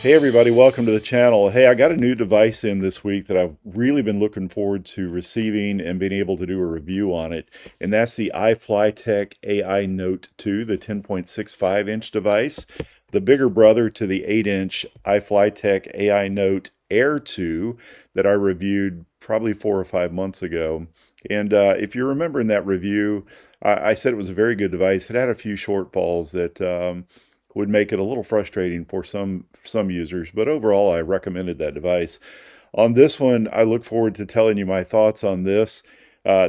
Hey everybody, welcome to the channel. Hey, I got a new device in this week that I've really been looking forward to receiving and being able to do a review on it. And that's the iFlyTek AINote 2, the 10.65-inch device, the bigger brother to the 8-inch iFlyTek AINote Air 2 that I reviewed probably 4 or 5 months ago. And if you remember in that review, I said it was a very good device. It had a few shortfalls that would make it a little frustrating for some users, but overall I recommended that device. On this one, I look forward to telling you my thoughts on this.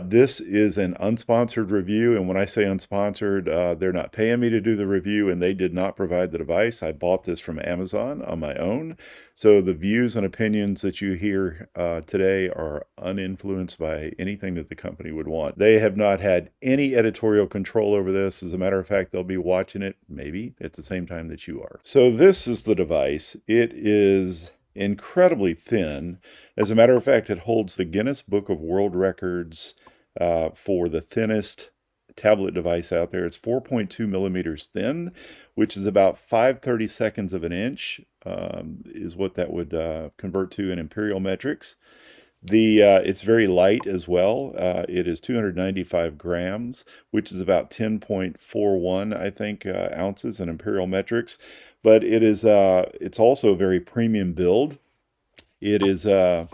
This is an unsponsored review, and when I say unsponsored, they're not paying me to do the review, and they did not provide the device. I bought this from Amazon on my own, so the views and opinions that you hear today are uninfluenced by anything that the company would want. They have not had any editorial control over this. As a matter of fact, they'll be watching it maybe at the same time that you are. So this is the device. It is incredibly thin. As a matter of fact, it holds the Guinness Book of World Records for the thinnest tablet device out there. It's 4.2 millimeters thin, which is about 5/32 of an inch, is what that would convert to in imperial metrics. It's very light as well. It is 295 grams, which is about 10.41, I think, ounces in imperial metrics. But it's also a very premium build. It is, I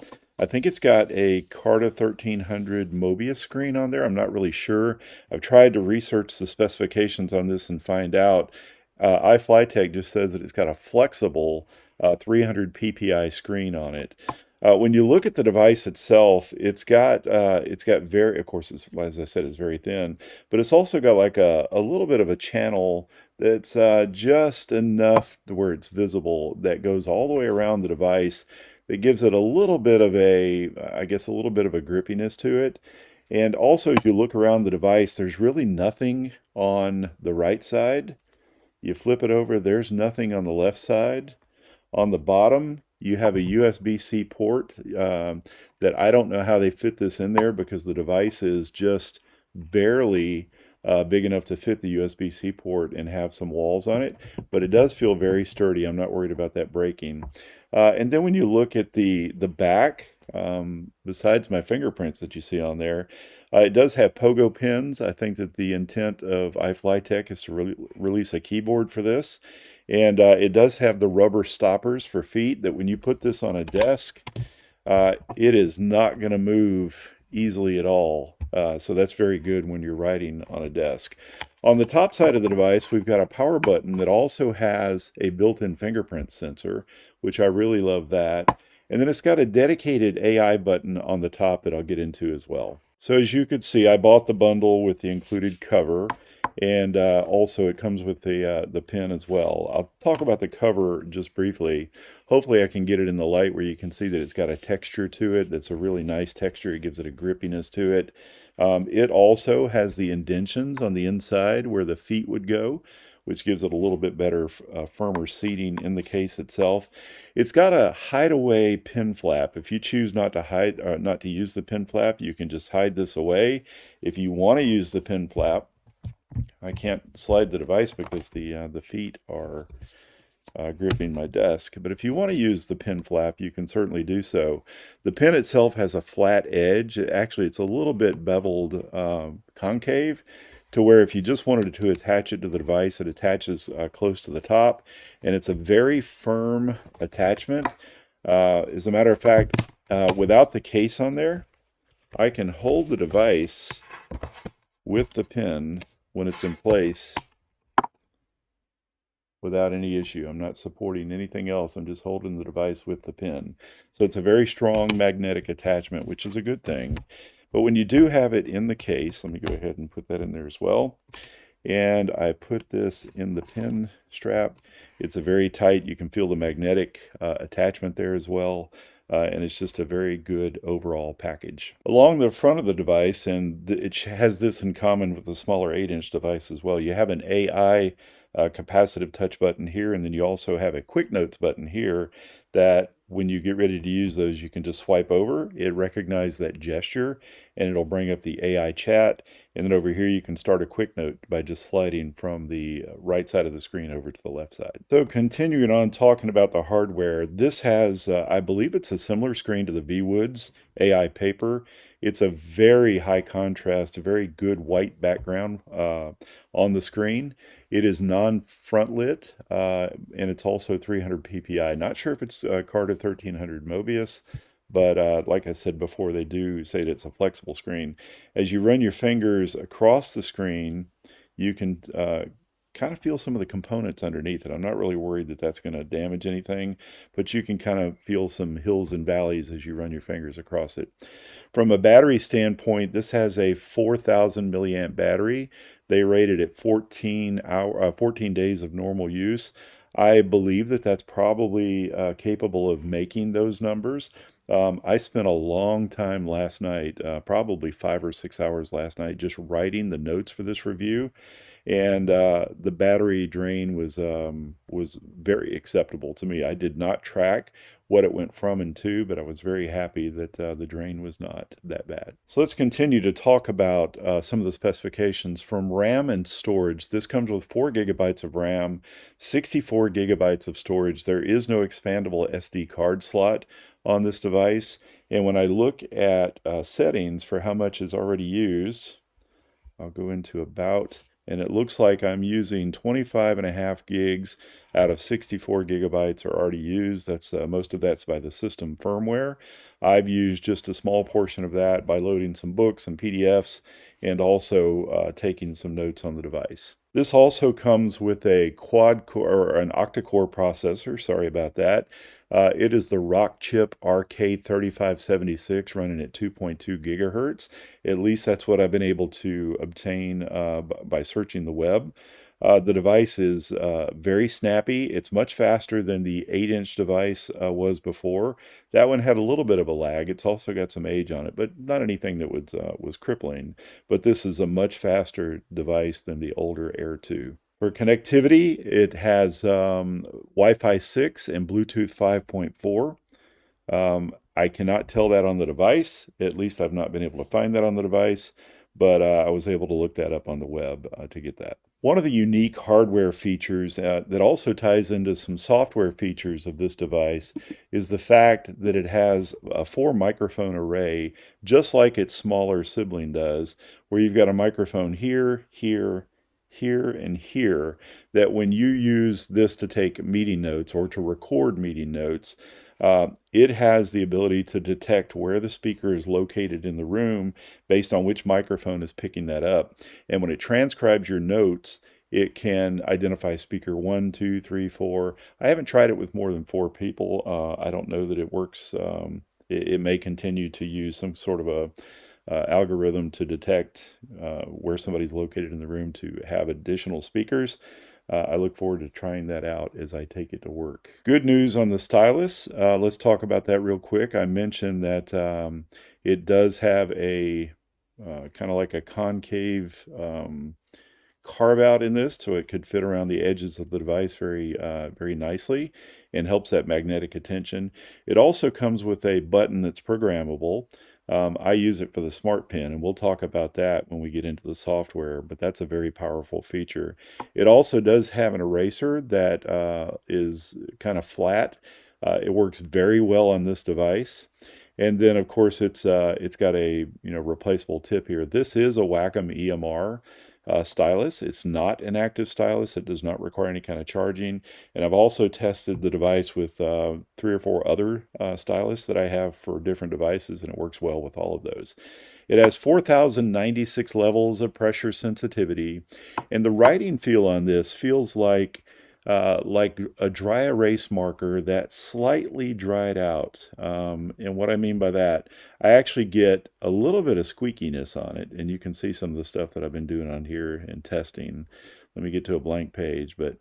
think it's got a Carta 1300 Mobius screen on there. I'm not really sure. I've tried to research the specifications on this and find out. iFlyTek just says that it's got a flexible 300 ppi screen on it. When you look at the device itself, it's got very, of course, as I said, it's very thin, but it's also got like a little bit of a channel that's just enough to where it's visible that goes all the way around the device that gives it a little bit of I guess, a little bit of a grippiness to it. And also, as you look around the device, there's really nothing on the right side. You flip it over, there's nothing on the left side. On the bottom, you have a USB-C port that I don't know how they fit this in there because the device is just barely big enough to fit the USB-C port and have some walls on it, but it does feel very sturdy. I'm not worried about that breaking. And then when you look at the back, besides my fingerprints that you see on there, it does have pogo pins. I think that the intent of iFlyTek is to release a keyboard for this. And it does have the rubber stoppers for feet that when you put this on a desk, it is not going to move easily at all. So that's very good when you're writing on a desk. On the top side of the device, we've got a power button that also has a built-in fingerprint sensor, which I really love that. And then it's got a dedicated AI button on the top that I'll get into as well. So as you could see, I bought the bundle with the included cover. And also it comes with the pen as well. I'll talk about the cover just briefly. Hopefully I can get it in the light where you can see that it's got a texture to it that's a really nice texture. It gives it a grippiness to it. It also has the indentions on the inside where the feet would go, which gives it a little bit better, firmer seating in the case itself. It's got a hideaway pen flap. If you choose not to use the pen flap, you can just hide this away. If you want to use the pen flap, I can't slide the device because the feet are gripping my desk. But if you want to use the pen flap, you can certainly do so. The pen itself has a flat edge. Actually, it's a little bit beveled concave to where if you just wanted to attach it to the device, it attaches close to the top. And it's a very firm attachment. As a matter of fact, without the case on there, I can hold the device with the pen when it's in place without any issue. I'm not supporting anything else. I'm just holding the device with the pen. So it's a very strong magnetic attachment, which is a good thing. But when you do have it in the case, let me go ahead and put that in there as well. And I put this in the pen strap. It's a very tight, you can feel the magnetic attachment there as well. And it's just a very good overall package. Along the front of the device, and it has this in common with the smaller 8-inch device as well, you have an AI capacitive touch button here, and then you also have a quick notes button here that when you get ready to use those, you can just swipe over. It recognizes that gesture, and it'll bring up the AI chat, And then over here, you can start a quick note by just sliding from the right side of the screen over to the left side. So continuing on talking about the hardware, this has, I believe it's a similar screen to the ViWoods AI paper. It's a very high contrast, a very good white background on the screen. It is non-front lit, and it's also 300 ppi. Not sure if it's carded 1300 Mobius, but like I said before, they do say that it's a flexible screen. As you run your fingers across the screen, you can kind of feel some of the components underneath it. I'm not really worried that that's going to damage anything, but you can kind of feel some hills and valleys as you run your fingers across it. From a battery standpoint, this has a 4,000 milliamp battery. They rated it 14 days of normal use. I believe that that's probably capable of making those numbers. I spent a long time last night, probably 5 or 6 hours last night, just writing the notes for this review, and the battery drain was very acceptable to me. I did not track what it went from and to, but I was very happy that the drain was not that bad. So let's continue to talk about some of the specifications. From RAM and storage, this comes with 4 gigabytes of RAM, 64 gigabytes of storage. There is no expandable SD card slot on this device. And when I look at settings for how much is already used, I'll go into About, and it looks like I'm using 25.5 gigs out of 64 gigabytes are already used. That's most of that's by the system firmware. I've used just a small portion of that by loading some books and PDFs and also taking some notes on the device. This also comes with a quad-core or an octa-core processor. Sorry about that. It is the Rockchip RK3576 running at 2.2 gigahertz. At least that's what I've been able to obtain by searching the web. The device is very snappy. It's much faster than the 8-inch device was before. That one had a little bit of a lag. It's also got some age on it, but not anything that was crippling. But this is a much faster device than the older Air 2. For connectivity, it has Wi-Fi 6 and Bluetooth 5.4. I cannot tell that on the device. At least I've not been able to find that on the device, but I was able to look that up on the web to get that. One of the unique hardware features that also ties into some software features of this device is the fact that it has a 4-microphone array, just like its smaller sibling does, where you've got a microphone here, here, here, and here, that when you use this to take meeting notes or to record meeting notes, it has the ability to detect where the speaker is located in the room based on which microphone is picking that up. And when it transcribes your notes, it can identify speaker 1, 2, 3, 4. I haven't tried it with more than 4 people. I don't know that it works. It may continue to use some sort of a algorithm to detect where somebody's located in the room to have additional speakers. I look forward to trying that out as I take it to work. Good news on the Stylus. Let's talk about that real quick. I mentioned that it does have a kind of like a concave carve out in this, so it could fit around the edges of the device very nicely and helps that magnetic attention. It also comes with a button that's programmable. I use it for the Smart Pen, and we'll talk about that when we get into the software, but that's a very powerful feature. It also does have an eraser that is kind of flat. It works very well on this device. And then, of course, it's got a replaceable tip here. This is a Wacom EMR stylus. It's not an active stylus. It does not require any kind of charging. And I've also tested the device with 3 or 4 other stylus that I have for different devices, and it works well with all of those. It has 4,096 levels of pressure sensitivity, and the writing feel on this feels like a dry erase marker that's slightly dried out. And what I mean by that, I actually get a little bit of squeakiness on it, and you can see some of the stuff that I've been doing on here and testing. Let me get to a blank page, but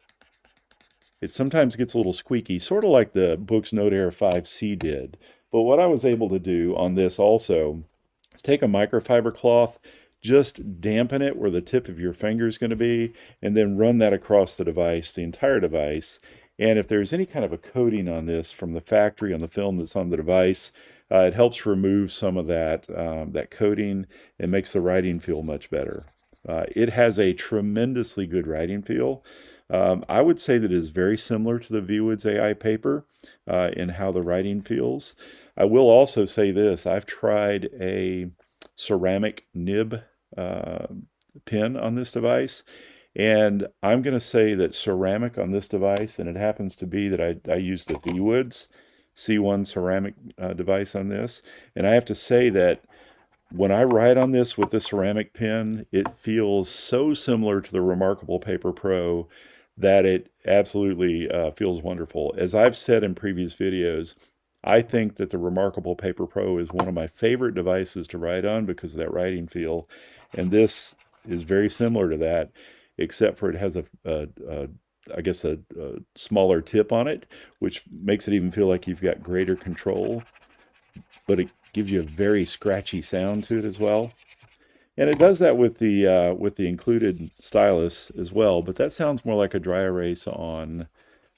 it sometimes gets a little squeaky, sort of like the Books Note Air 5C did. But what I was able to do on this also is take a microfiber cloth, just dampen it where the tip of your finger is going to be, and then run that across the device, the entire device. And if there's any kind of a coating on this from the factory on the film that's on the device, It helps remove some of that coating and makes the writing feel much better. It has a tremendously good writing feel. I would say that it is very similar to the ViWoods AI paper in how the writing feels. I will also say this: I've tried a ceramic nib uh, pen on this device, and I'm going to say that ceramic on this device, and it happens to be that I use the ViWoods C1 ceramic device on this, and I have to say that when I write on this with the ceramic pen, it feels so similar to the Remarkable Paper Pro that it absolutely feels wonderful. As I've said in previous videos, I think that the Remarkable Paper Pro is one of my favorite devices to write on because of that writing feel. And this is very similar to that, except for it has I guess a smaller tip on it, which makes it even feel like you've got greater control, but it gives you a very scratchy sound to it as well. And it does that with the included stylus as well, but that sounds more like a dry erase on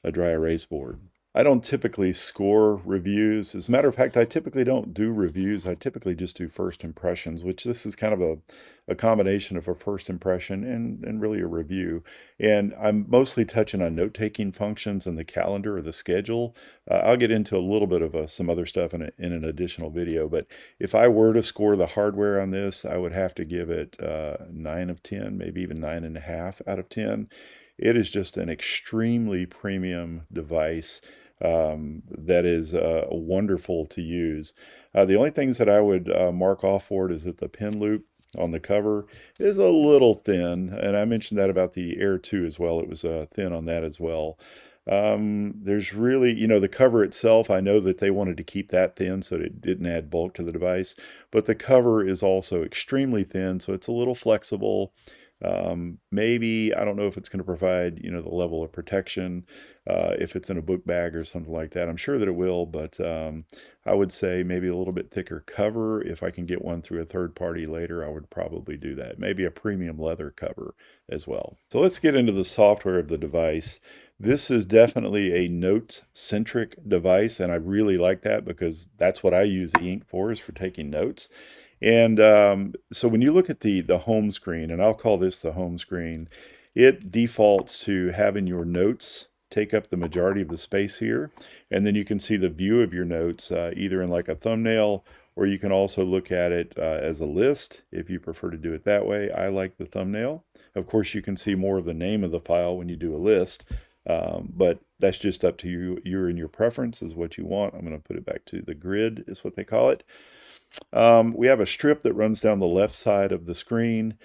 a dry erase board. I don't typically score reviews. As a matter of fact, I typically don't do reviews. I typically just do first impressions, which this is kind of a combination of a first impression and really a review. And I'm mostly touching on note-taking functions and the calendar or the schedule. I'll get into a little bit of some other stuff in an additional video. But if I were to score the hardware on this, I would have to give it 9 of 10, maybe even 9.5 out of 10. It is just an extremely premium device that is wonderful to use. The only things that I would mark off for it is that the pen loop on the cover is a little thin, and I mentioned that about the Air 2 as well. It was thin on that as well. There's really, the cover itself, I know that they wanted to keep that thin so that it didn't add bulk to the device, but the cover is also extremely thin, so it's a little flexible. Maybe, I don't know if it's going to provide, the level of protection, if it's in a book bag or something like that. I'm sure that it will, but I would say maybe a little bit thicker cover. If I can get one through a third party later, I would probably do that. Maybe a premium leather cover as well. So let's get into the software of the device. This is definitely a notes-centric device, and I really like that because that's what I use E-Ink for, is for taking notes. And so when you look at the home screen, and I'll call this the home screen, it defaults to having your notes take up the majority of the space here. And then you can see the view of your notes either in like a thumbnail, or you can also look at it as a list if you prefer to do it that way. I like the thumbnail. Of course, you can see more of the name of the file when you do a list, but that's just up to you. You're in your preference is what you want. I'm going to put it back to the grid is what they call it. We have a strip that runs down the left side of the screen.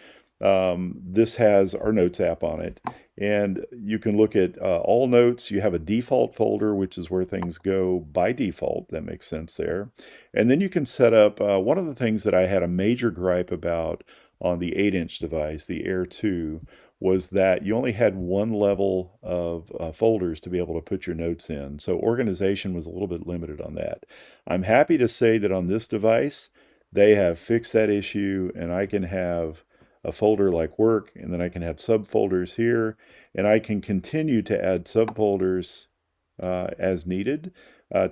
This has our Notes app on it, and you can look at all notes. You have a default folder, which is where things go by default. That makes sense there. And then you can set up, one of the things that I had a major gripe about on the 8-inch device, the Air 2, was that you only had one level of folders to be able to put your notes in. So organization was a little bit limited on that. I'm happy to say that on this device, they have fixed that issue, and I can have a folder like work, and then I can have subfolders here, and I can continue to add subfolders as needed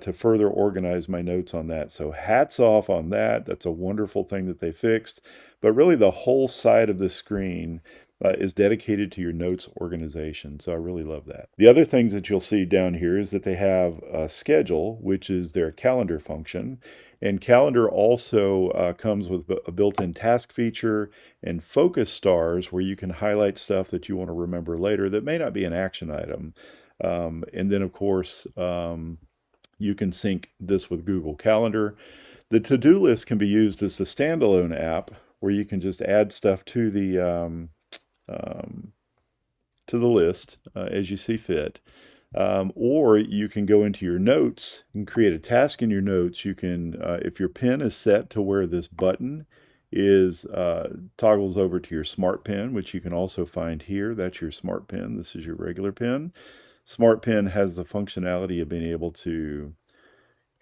to further organize my notes on that. So hats off on that. That's a wonderful thing that they fixed. But really the whole side of the screen is dedicated to your notes organization. So I really love that. The other things that you'll see down here is that they have a schedule, which is their calendar function. And calendar also comes with a built-in task feature and focus stars where you can highlight stuff that you want to remember later that may not be an action item. And then, of course, you can sync this with Google Calendar. The to-do list can be used as a standalone app where you can just add stuff to the list as you see fit. Or you can go into your notes and create a task in your notes. You can, if your pen is set to where this button is, toggles over to your smart pen, which you can also find here. That's your smart pen. This is your regular pen. Smart pen has the functionality of being able to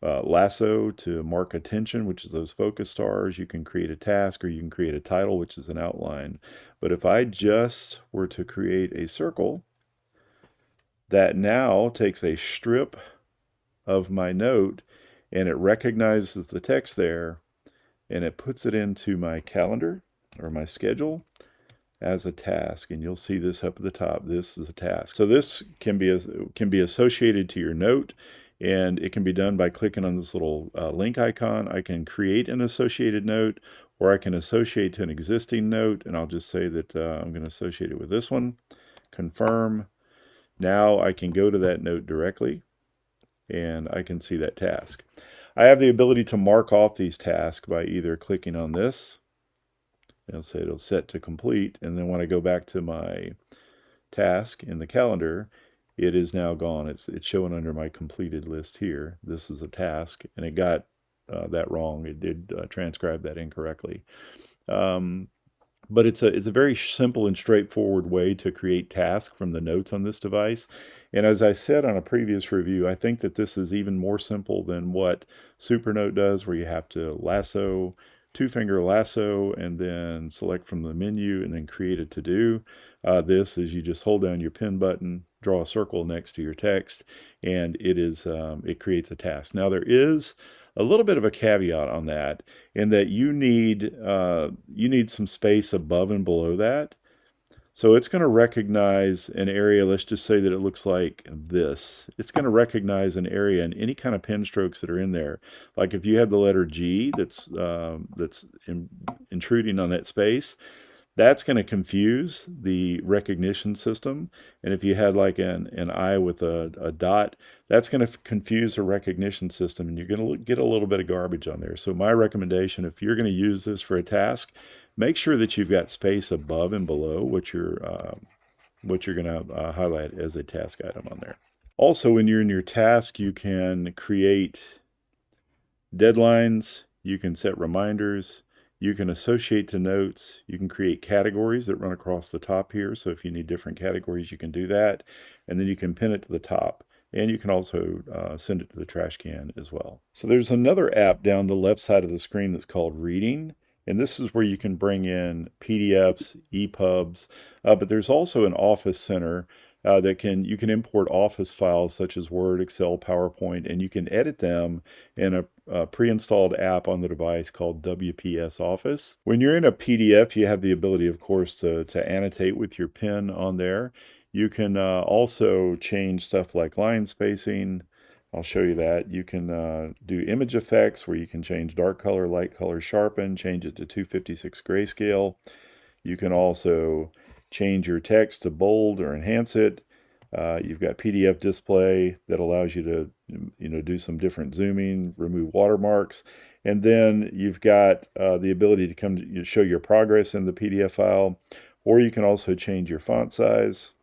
Lasso to mark attention, which is those focus stars. You can create a task, or you can create a title, which is an outline. But if I just were to create a circle, that now takes a strip of my note and it recognizes the text there, and it puts it into my calendar or my schedule as a task, and you'll see this up at the top. This is a task. So this can be associated to your note, and it can be done by clicking on this little link icon. I can create an associated note, or I can associate to an existing note, and I'll just say that I'm going to associate it with this one. Confirm. Now I can go to that note directly, and I can see that task. I have the ability to mark off these tasks by either clicking on this. It'll say it'll set to complete, and then when I go back to my task in the calendar, it is now gone. It's showing under my completed list here. This is a task, and it got that wrong. It did transcribe that incorrectly. But it's a very simple and straightforward way to create tasks from the notes on this device. And as I said on a previous review, I think that this is even more simple than what SuperNote does, where you have to lasso, two-finger lasso, and then select from the menu and then create a to-do. This is you just hold down your pen button, draw a circle next to your text, and it creates a task. Now there is a little bit of a caveat on that, in that you need some space above and below that. So it's going to recognize an area. Let's just say that it looks like this. It's going to recognize an area and any kind of pen strokes that are in there. Like if you have the letter G that's intruding on that space, that's going to confuse the recognition system. And if you had like an I with a dot, that's going to confuse the recognition system, and you're going to get a little bit of garbage on there. So my recommendation, if you're going to use this for a task, make sure that you've got space above and below what you're going to highlight as a task item on there. Also, when you're in your task, you can create deadlines, you can set reminders, you can associate to notes, you can create categories that run across the top here. So if you need different categories, you can do that. And then you can pin it to the top. And you can also send it to the trash can as well. So there's another app down the left side of the screen that's called Reading. And this is where you can bring in PDFs, EPUBs, but there's also an Office Center that you can import Office files such as Word, Excel, PowerPoint, and you can edit them in a pre-installed app on the device called WPS Office. When you're in a PDF, you have the ability, of course, to annotate with your pen on there. You can also change stuff like line spacing. I'll show you that. You can do image effects where you can change dark color, light color, sharpen, change it to 256 grayscale. You can also change your text to bold or enhance it. You've got PDF display that allows you to do some different zooming, remove watermarks. And then you've got the ability to show your progress in the PDF file, or you can also change your font size.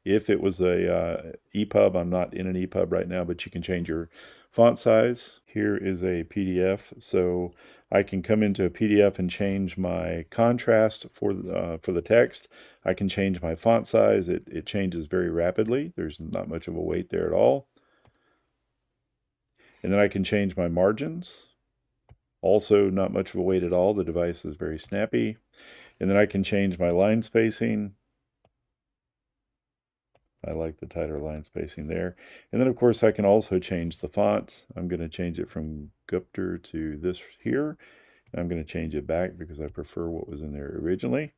If it was a EPUB, I'm not in an EPUB right now, but you can change your font size. Here is a PDF, so I can come into a PDF and change my contrast for the text. I can change my font size. It changes very rapidly. There's not much of a wait there at all. And then I can change my margins. Also not much of a wait at all. The device is very snappy. And then I can change my line spacing. I like the tighter line spacing there. And then, of course, I can also change the font. I'm going to change it from Gupter to this here. I'm going to change it back because I prefer what was in there originally.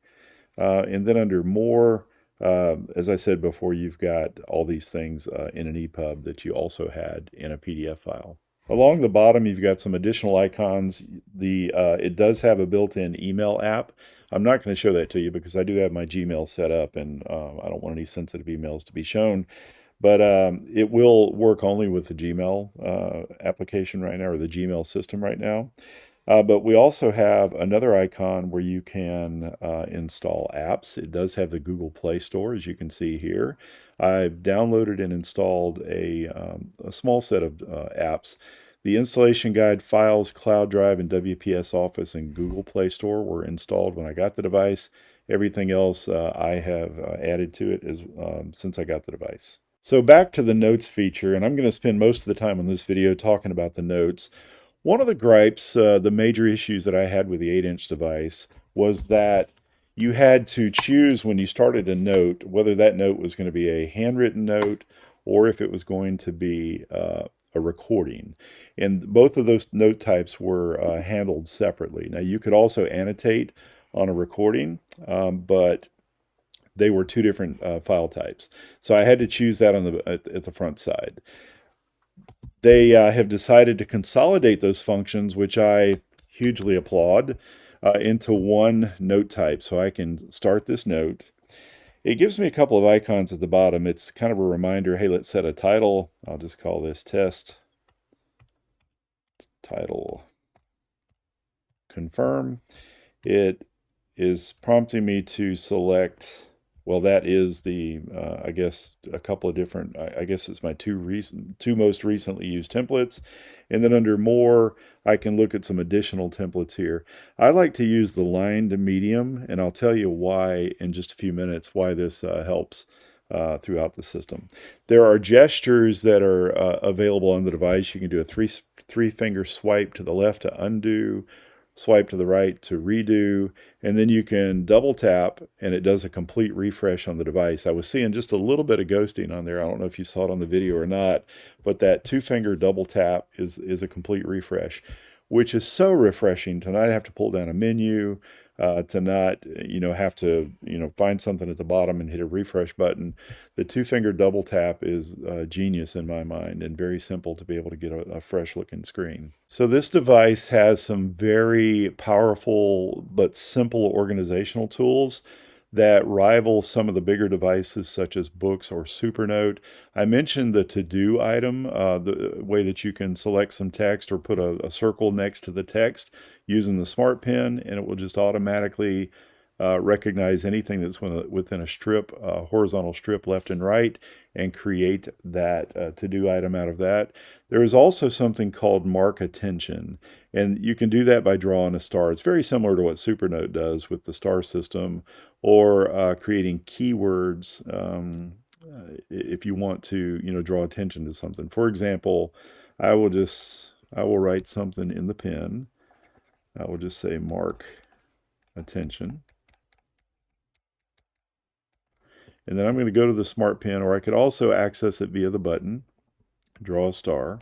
And then under More, as I said before, you've got all these things in an EPUB that you also had in a PDF file. Along the bottom, you've got some additional icons. It does have a built-in email app. I'm not going to show that to you because I do have my Gmail set up, and I don't want any sensitive emails to be shown. But it will work only with the Gmail application right now, or the Gmail system right now. But we also have another icon where you can install apps. It does have the Google Play Store, as you can see here. I've downloaded and installed a small set of apps. The installation guide, Files, Cloud Drive, and WPS Office and Google Play Store were installed when I got the device. Everything else I have added to it since I got the device. So back to the Notes feature, and I'm going to spend most of the time on this video talking about the Notes. One of the gripes, the major issues that I had with the 8-inch device was that you had to choose when you started a note whether that note was going to be a handwritten note or if it was going to be a recording. And both of those note types were handled separately. Now, you could also annotate on a recording, but they were two different file types. So I had to choose that on at the front side. They have decided to consolidate those functions, which I hugely applaud, into one note type. So I can start this note. It gives me a couple of icons at the bottom. It's kind of a reminder, hey, let's set a title. I'll just call this test title confirm. It is prompting me to select, well, that is the, I guess, a couple of different, I guess it's my two most recently used templates. And then under more, I can look at some additional templates here. I like to use the line to medium, and I'll tell you why in just a few minutes, why this helps throughout the system. There are gestures that are available on the device. You can do a three finger swipe to the left to undo, swipe to the right to redo, and then you can double tap and it does a complete refresh on the device. I was seeing just a little bit of ghosting on there. I don't know if you saw it on the video or not, but that two-finger double tap is a complete refresh, which is so refreshing to not have to pull down a menu, to not, have to, find something at the bottom and hit a refresh button. The two-finger double tap is genius in my mind and very simple to be able to get a fresh looking screen. So this device has some very powerful but simple organizational tools that rival some of the bigger devices such as books or Supernote. I mentioned the to-do item, the way that you can select some text or put a circle next to the text using the Smart Pen, and it will just automatically recognize anything that's within a strip, horizontal strip left and right, and create that to-do item out of that. There is also something called Mark Attention, and you can do that by drawing a star. It's very similar to what Supernote does with the star system, or creating keywords if you want to, draw attention to something. For example, I will write something in the pen. I will just say Mark Attention. And then I'm going to go to the Smart Pen, or I could also access it via the button, draw a star.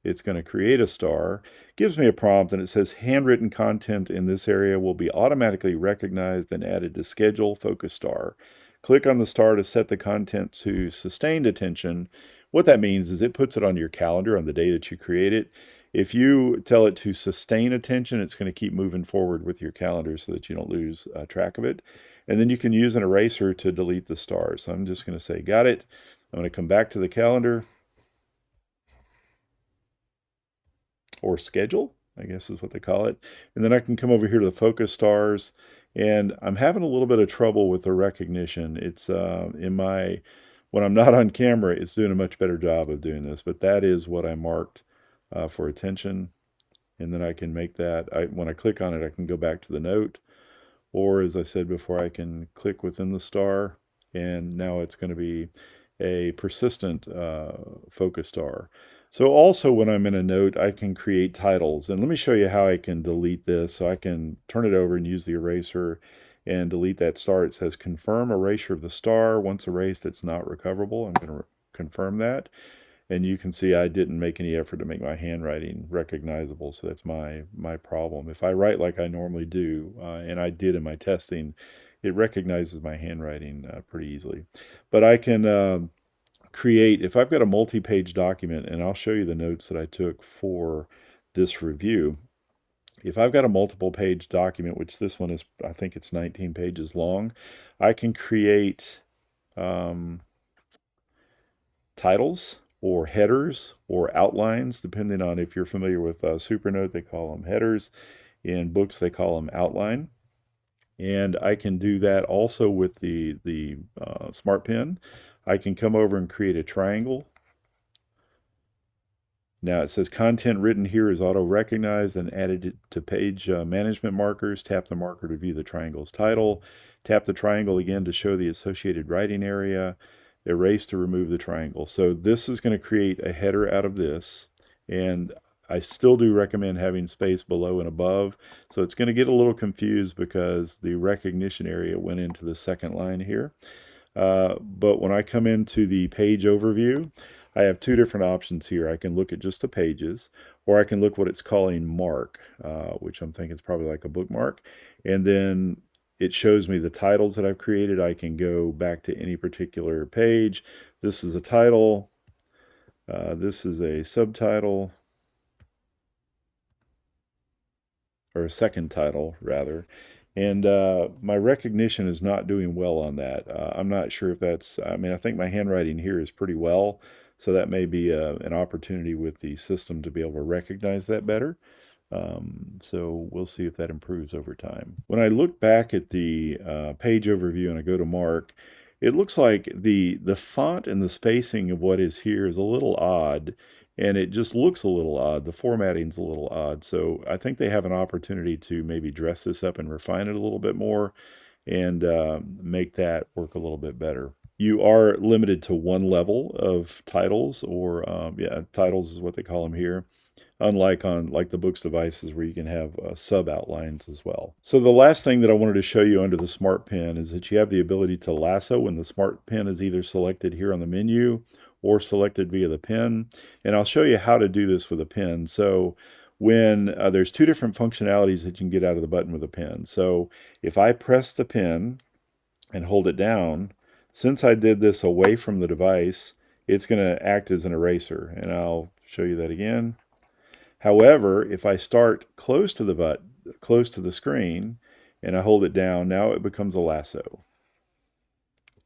It's going to create a star, gives me a prompt, and it says handwritten content in this area will be automatically recognized and added to schedule focus star. Click on the star to set the content to sustained attention. What that means is it puts it on your calendar on the day that you create it. If you tell it to sustain attention, it's going to keep moving forward with your calendar so that you don't lose track of it. And then you can use an eraser to delete the stars. So I'm just going to say, got it. I'm going to come back to the calendar, or schedule, I guess is what they call it. And then I can come over here to the focus stars, and I'm having a little bit of trouble with the recognition. It's when I'm not on camera, it's doing a much better job of doing this, but that is what I marked for attention. And then I can make that, when I click on it, I can go back to the note, or as I said before, I can click within the star, and now it's going to be a persistent focus star. So also when I'm in a note, I can create titles. And let me show you how I can delete this. So I can turn it over and use the eraser and delete that star. It says confirm erasure of the star. Once erased, it's not recoverable. I'm going to confirm that. And you can see I didn't make any effort to make my handwriting recognizable. So that's my problem. If I write like I normally do, and I did in my testing, it recognizes my handwriting pretty easily. But I can create, if I've got a multi-page document, and I'll show you the notes that I took for this review. If I've got a multiple page document, which this one is, I think it's 19 pages long, I can create titles or headers or outlines, depending on if you're familiar with Supernote, they call them headers. In books, they call them outline. And I can do that also with the Smart Pen. I can come over and create a triangle. Now it says content written here is auto-recognized and added to page management markers. Tap the marker to view the triangle's title. Tap the triangle again to show the associated writing area. Erase to remove the triangle. So this is going to create a header out of this, and I still do recommend having space below and above. So it's going to get a little confused because the recognition area went into the second line here. But when I come into the page overview, I have two different options here. I can look at just the pages, or I can look what it's calling mark, which I'm thinking is probably like a bookmark. And then it shows me the titles that I've created. I can go back to any particular page. This is a title. This is a subtitle, or a second title rather. And my recognition is not doing well on that. I'm not sure if that's, I mean, I think my handwriting here is pretty well, so that may be an opportunity with the system to be able to recognize that better. So we'll see if that improves over time. When I look back at the page overview and I go to mark, it looks like the font and the spacing of what is here is a little odd, and it just looks a little odd. The formatting's a little odd. So I think they have an opportunity to maybe dress this up and refine it a little bit more and make that work a little bit better. You are limited to one level of titles, or yeah, titles is what they call them here, unlike on like the books devices where you can have sub outlines as well. So the last thing that I wanted to show you under the Smart Pen is that you have the ability to lasso when the Smart Pen is either selected here on the menu or selected via the pen. And I'll show you how to do this with a pen. So when there's two different functionalities that you can get out of the button with a pen. So if I press the pen and hold it down, since I did this away from the device, it's going to act as an eraser. And I'll show you that again. However, if I start close to the screen, and I hold it down, now it becomes a lasso.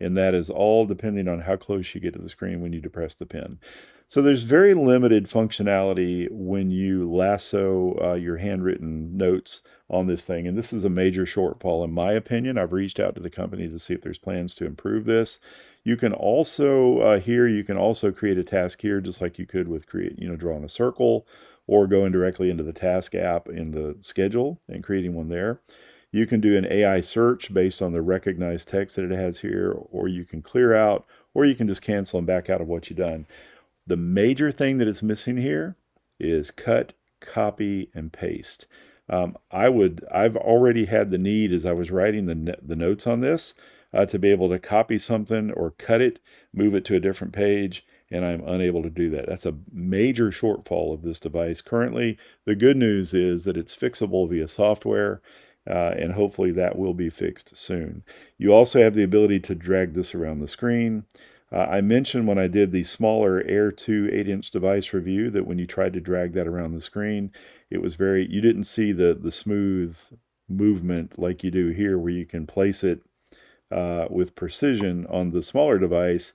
And that is all depending on how close you get to the screen when you depress the pen. So there's very limited functionality when you lasso your handwritten notes on this thing. And this is a major shortfall in my opinion. I've reached out to the company to see if there's plans to improve this. You can also, you can also create a task here just like you could with drawing a circle, or going directly into the task app in the schedule and creating one there. You can do an AI search based on the recognized text that it has here, or you can clear out, or you can just cancel and back out of what you've done. The major thing that is missing here is cut, copy, and paste. I've already had the need as I was writing the notes on this to be able to copy something or cut it, move it to a different page, and I'm unable to do that. That's a major shortfall of this device currently. The good news is that it's fixable via software, and hopefully that will be fixed soon. You also have the ability to drag this around the screen. I mentioned when I did the smaller Air 2 8-inch device review that when you tried to drag that around the screen, it was you didn't see the smooth movement like you do here, where you can place it with precision on the smaller device.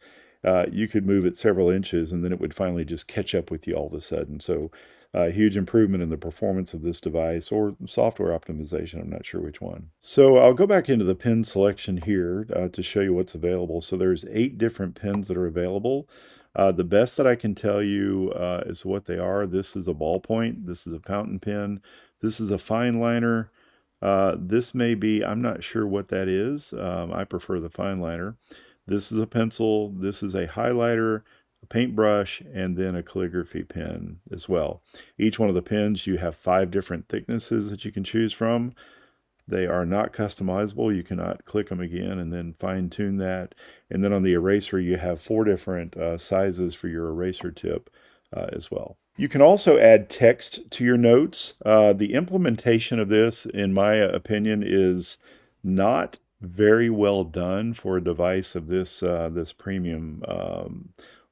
You could move it several inches and then it would finally just catch up with you all of a sudden. So a huge improvement in the performance of this device, or software optimization, I'm not sure which one. So I'll go back into the pen selection here to show you what's available. So there's 8 different pens that are available. The best that I can tell you is what they are. This is a ballpoint. This is a fountain pen. This is a fine liner. This may be, I'm not sure what that is. I prefer the fine liner. This is a pencil. This is a highlighter, a paintbrush, and then a calligraphy pen as well. Each one of the pens, you have 5 different thicknesses that you can choose from. They are not customizable. You cannot click them again and then fine tune that. And then on the eraser, you have 4 different sizes for your eraser tip as well. You can also add text to your notes. The implementation of this, in my opinion, is not very well done for a device of this premium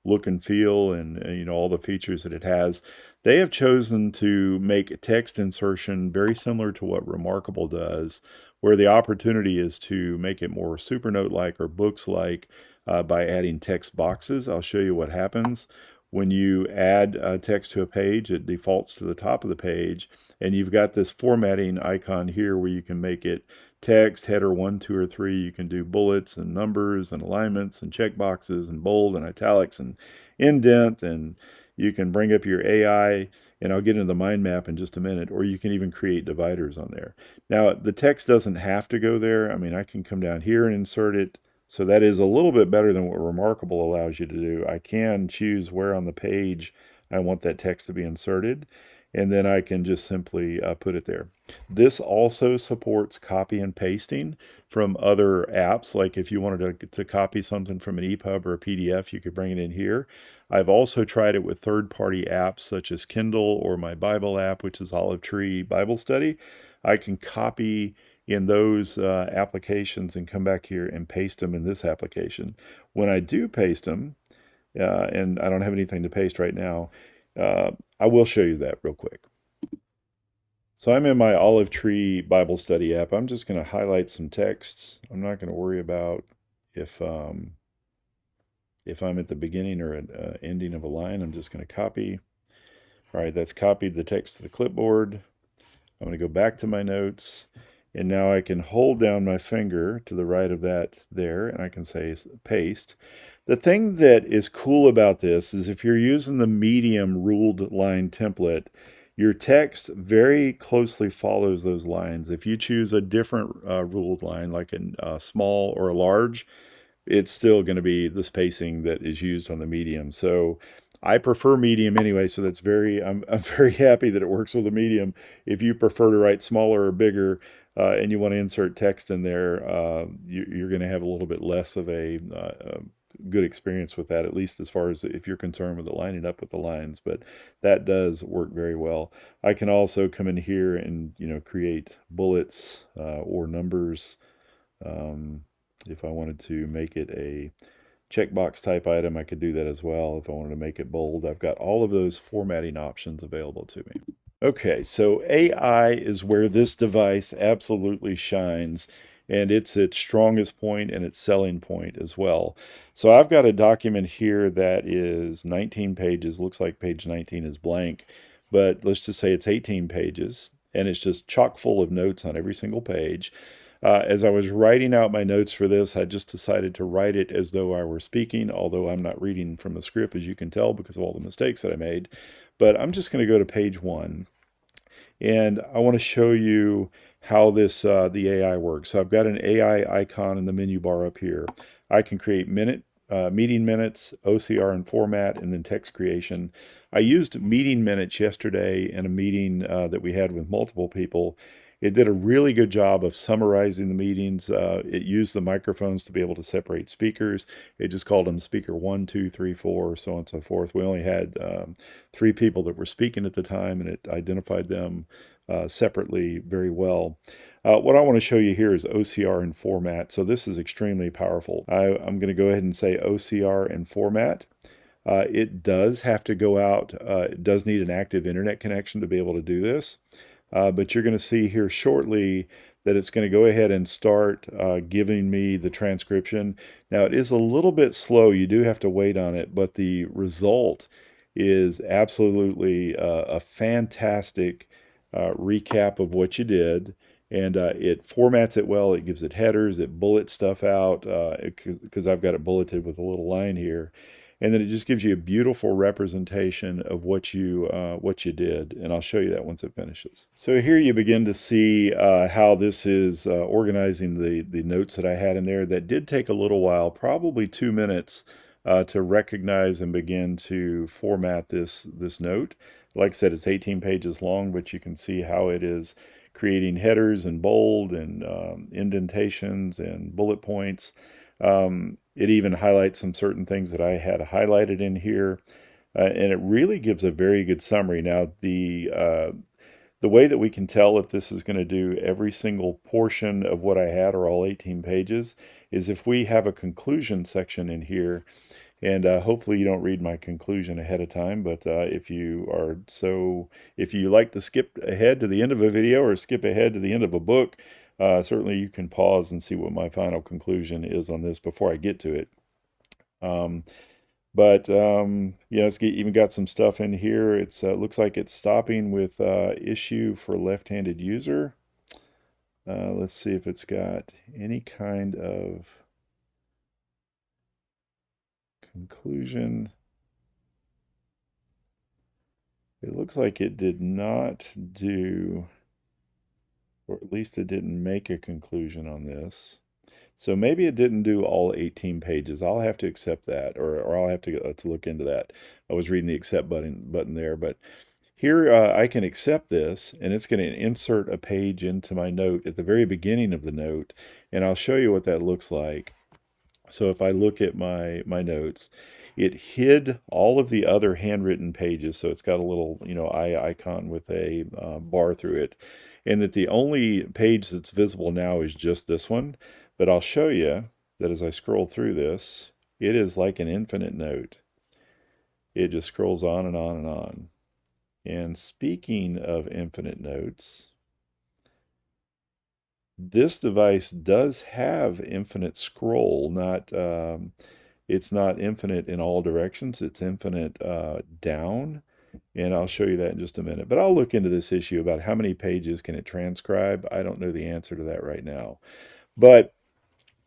look and feel, and all the features that it has. They have chosen to make text insertion very similar to what Remarkable does, where the opportunity is to make it more Supernote-like or books-like by adding text boxes. I'll show you what happens. When you add text to a page, it defaults to the top of the page, and you've got this formatting icon here where you can make it text, header 1, 2, or 3. You can do bullets and numbers and alignments and checkboxes and bold and italics and indent, and you can bring up your AI, and I'll get into the mind map in just a minute, or you can even create dividers on there. Now, the text doesn't have to go there. I mean, I can come down here and insert it. So that is a little bit better than what Remarkable allows you to do. I can choose where on the page I want that text to be inserted, and then I can just simply put it there. This also supports copy and pasting from other apps. Like if you wanted to copy something from an EPUB or a PDF, you could bring it in here. I've also tried it with third-party apps such as Kindle or my Bible app, which is Olive Tree Bible Study. I can copy in those applications and come back here and paste them in this application. When I do paste them, and I don't have anything to paste right now, I will show you that real quick. So I'm in my Olive Tree Bible Study app. I'm just going to highlight some text. I'm not going to worry about if I'm at the beginning or ending of a line. I'm just going to copy. All right, that's copied the text to the clipboard. I'm going to go back to my notes, and now I can hold down my finger to the right of that there, and I can say paste. The thing that is cool about this is if you're using the medium ruled line template, your text very closely follows those lines. If you choose a different ruled line, like a small or a large, it's still going to be the spacing that is used on the medium. So I prefer medium anyway, so that's I'm very happy that it works with a medium. If you prefer to write smaller or bigger and you want to insert text in there, you're going to have a little bit less of a good experience with that, at least as far as if you're concerned with it lining up with the lines. But that does work very well. I can also come in here and create bullets or numbers. If I wanted to make it a checkbox type item, I could do that as well. If I wanted to make it bold, I've got all of those formatting options available to me. Okay, so AI is where this device absolutely shines, and it's its strongest point and its selling point as well. So I've got a document here that is 19 pages. Looks like page 19 is blank, but let's just say it's 18 pages, and it's just chock full of notes on every single page. As I was writing out my notes for this, I just decided to write it as though I were speaking, although I'm not reading from the script, as you can tell, because of all the mistakes that I made. But I'm just going to go to page 1, and I want to show you how this the AI works. So I've got an AI icon in the menu bar up here. I can create meeting minutes, OCR and format, and then text creation. I used meeting minutes yesterday in a meeting that we had with multiple people. It did a really good job of summarizing the meetings. It used the microphones to be able to separate speakers. It just called them speaker 1, 2, 3, 4, so on and so forth. We only had 3 people that were speaking at the time, and it identified them separately very well. What I want to show you here is OCR and format. So this is extremely powerful. I'm going to go ahead and say OCR and format. It does have to go out. It does need an active internet connection to be able to do this. But you're going to see here shortly that it's going to go ahead and start giving me the transcription. Now, it is a little bit slow. You do have to wait on it, but the result is absolutely a fantastic recap of what you did. And it formats it well. It gives it headers. It bullets stuff out because I've got it bulleted with a little line here. And then it just gives you a beautiful representation of what you did. And I'll show you that once it finishes. So here you begin to see how this is organizing the notes that I had in there. That did take a little while, probably 2 minutes to recognize and begin to format this note. Like I said, it's 18 pages long, but you can see how it is creating headers and bold and indentations and bullet points. It even highlights some certain things that I had highlighted in here, and it really gives a very good summary. Now, the way that we can tell if this is going to do every single portion of what I had, or all 18 pages, is if we have a conclusion section in here. And hopefully you don't read my conclusion ahead of time, but if you like to skip ahead to the end of a video or skip ahead to the end of a book, certainly you can pause and see what my final conclusion is on this before I get to it. It's even got some stuff in here. It looks like it's stopping with issue for left-handed user. Let's see if it's got any kind of conclusion. It looks like it did not do, or at least it didn't make a conclusion on this. So maybe it didn't do all 18 pages. I'll have to accept that, or I'll have to look into that. I was reading the accept button there, but here I can accept this, and it's going to insert a page into my note at the very beginning of the note, and I'll show you what that looks like. So if I look at my notes, it hid all of the other handwritten pages. So it's got a little, eye icon with a bar through it. And that the only page that's visible now is just this one. But I'll show you that as I scroll through this, it is like an infinite note. It just scrolls on and on and on. And speaking of infinite notes, this device does have infinite scroll, not it's not infinite in all directions, it's infinite down, and I'll show you that in just a minute. But I'll look into this issue about how many pages can it transcribe. I don't know the answer to that right now. But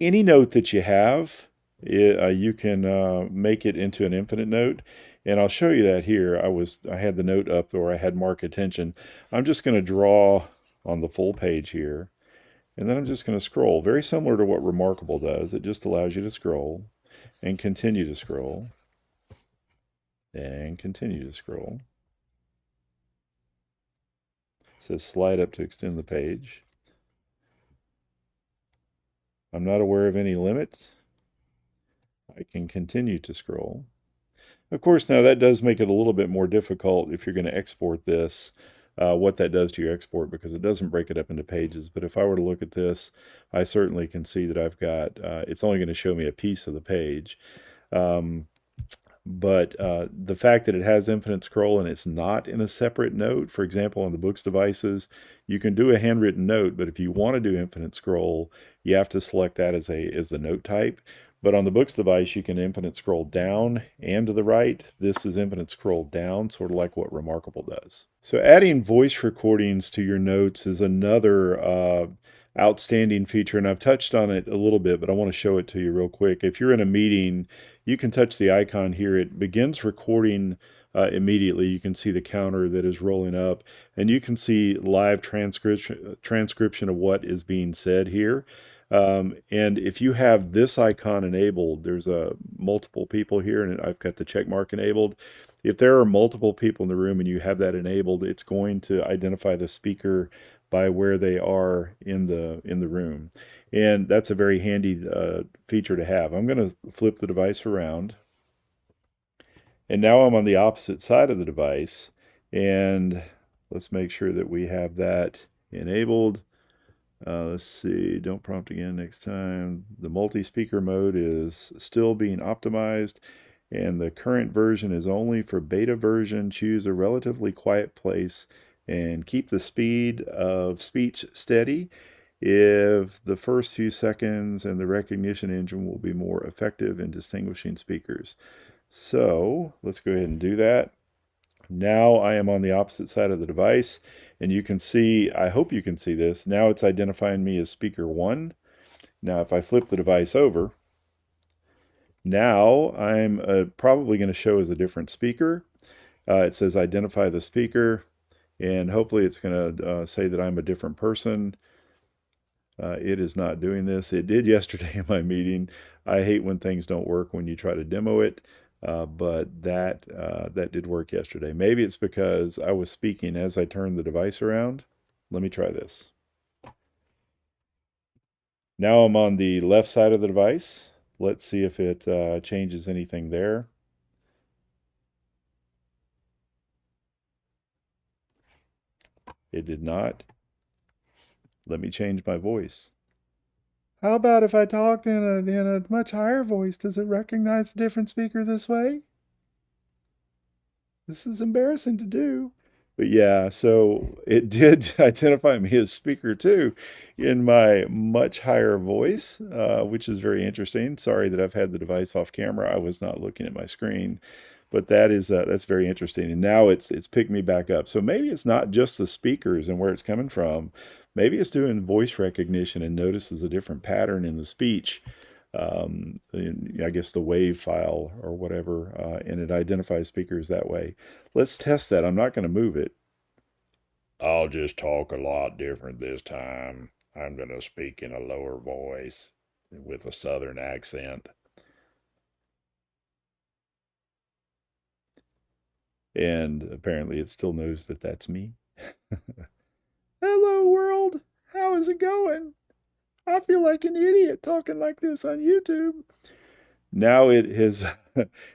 any note that you have, you can make it into an infinite note. And I'll show you that here. I had the note up where I had mark attention. I'm just going to draw on the full page here. And then I'm just going to scroll, very similar to what Remarkable does. It just allows you to scroll and continue to scroll and continue to scroll. It says slide up to extend the page. I'm not aware of any limit. I can continue to scroll. Of course, now that does make it a little bit more difficult if you're going to export this, what that does to your export, because it doesn't break it up into pages. But if I were to look at this, I certainly can see that I've got, it's only going to show me a piece of the page. But the fact that it has infinite scroll and it's not in a separate note, for example, on the books devices, you can do a handwritten note, but if you want to do infinite scroll, you have to select that as the note type. But on the books device, you can infinite scroll down and to the right. This is infinite scroll down, sort of like what Remarkable does. So adding voice recordings to your notes is another outstanding feature, and I've touched on it a little bit, but I want to show it to you real quick. If you're in a meeting, you can touch the icon here. It begins recording immediately. You can see the counter that is rolling up, and you can see live transcription of what is being said here. And if you have this icon enabled, there's multiple people here, and I've got the check mark enabled. If there are multiple people in the room and you have that enabled, it's going to identify the speaker by where they are in the room. And that's a very handy feature to have. I'm going to flip the device around. And now I'm on the opposite side of the device. And let's make sure that we have that enabled. Let's see, don't prompt again next time. The multi-speaker mode is still being optimized, and the current version is only for beta version. Choose a relatively quiet place and keep the speed of speech steady. If the first few seconds and the recognition engine will be more effective in distinguishing speakers. So let's go ahead and do that. Now I am on the opposite side of the device, and you can see, I hope you can see this, now it's identifying me as speaker 1. Now if I flip the device over, now I'm probably going to show as a different speaker. It says identify the speaker, and hopefully it's going to say that I'm a different person. It is not doing this. It did yesterday in my meeting. I hate when things don't work when you try to demo it. But that did work yesterday. Maybe it's because I was speaking as I turned the device around. Let me try this. Now I'm on the left side of the device. Let's see if it changes anything there. It did not. Let me change my voice. How about if I talked in a much higher voice? Does it recognize a different speaker this way? This is embarrassing to do. But yeah, so it did identify me as speaker 2 in my much higher voice, which is very interesting. Sorry that I've had the device off camera. I was not looking at my screen, but that's very interesting. And now it's picked me back up. So maybe it's not just the speakers and where it's coming from. Maybe it's doing voice recognition and notices a different pattern in the speech. I guess the WAV file or whatever, and it identifies speakers that way. Let's test that. I'm not going to move it. I'll just talk a lot different this time. I'm going to speak in a lower voice with a southern accent. And apparently it still knows that that's me. Hello, world. How is it going? I feel like an idiot talking like this on YouTube. Now it has,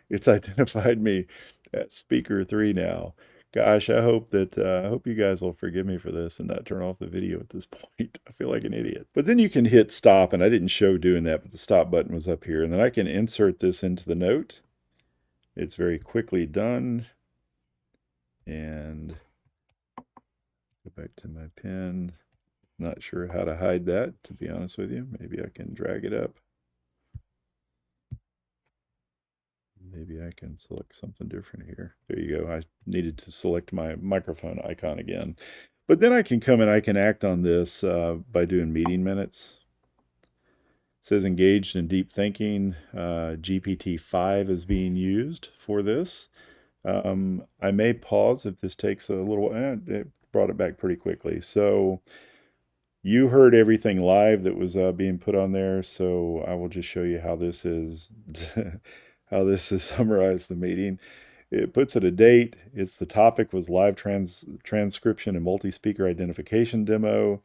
it's identified me as speaker 3 now. Gosh, I hope you guys will forgive me for this and not turn off the video at this point. I feel like an idiot. But then you can hit stop, and I didn't show doing that, but the stop button was up here. And then I can insert this into the note. It's very quickly done. And go back to my pen. Not sure how to hide that, to be honest with you. Maybe I can drag it up. Maybe I can select something different here. There you go. I needed to select my microphone icon again. But then I can come and I can act on this by doing meeting minutes. It says engaged in deep thinking. GPT-5 is being used for this. I may pause if this takes a little, it brought it back pretty quickly. So you heard everything live that was being put on there, so I will just show you how this is how this is summarized the meeting. It puts it a date. It's the topic was live transcription and multi-speaker identification demo.